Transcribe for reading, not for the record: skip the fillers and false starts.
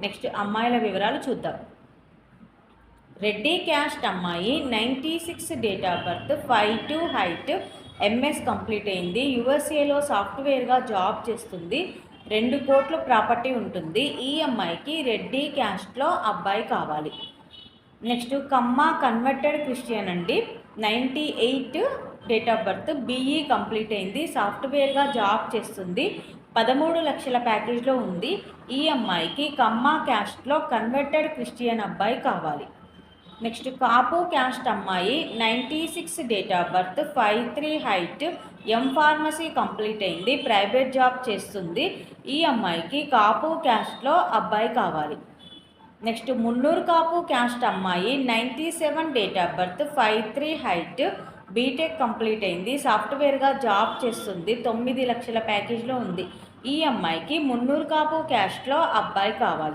Next అమ్మాయిల వివరాలు చూద్దాం. రెడ్డి క్యాస్ట్ అమ్మాయి 96 date of birth, 5'2" height, MS complete అయింది. యుఎస్ఏలో సాఫ్ట్వేర్గా జాబ్ చేస్తుంది. 2 కోట్ల ప్రాపర్టీ ఉంటుంది. ఈ అమ్మాయికి రెడ్డి క్యాస్ట్లో అబ్బాయి కావాలి. నెక్స్ట్ కమ్మ కన్వర్టెడ్ క్రిస్టియన్ అండి. 98 date of birth, BE complete అయింది. సాఫ్ట్వేర్గా జాబ్ చేస్తుంది. 13 లక్షల ప్యాకేజ్లో ఉంది. ఈ అమ్మాయికి కమ్మ క్యాస్ట్లో కన్వర్టెడ్ క్రిస్టియన్ అబ్బాయి కావాలి. నెక్స్ట్ కాపు క్యాస్ట్ అమ్మాయి 96 date of birth, 5'3" height, pharmacy complete అయింది. ప్రైవేట్ జాబ్ చేస్తుంది. ఈ అమ్మాయికి కాపు క్యాస్ట్లో అబ్బాయి కావాలి. నెక్స్ట్ మున్నూరు కాపు క్యాస్ట్ అమ్మాయి 97 date of birth, 5'3" height, B Tech complete అయింది. సాఫ్ట్వేర్గా జాబ్ చేస్తుంది. 9 లక్షల ప్యాకేజ్లో ఉంది. ఈ అమ్మాయికి మున్నూరు కాపు క్యాస్ట్లో అబ్బాయి కావాలి.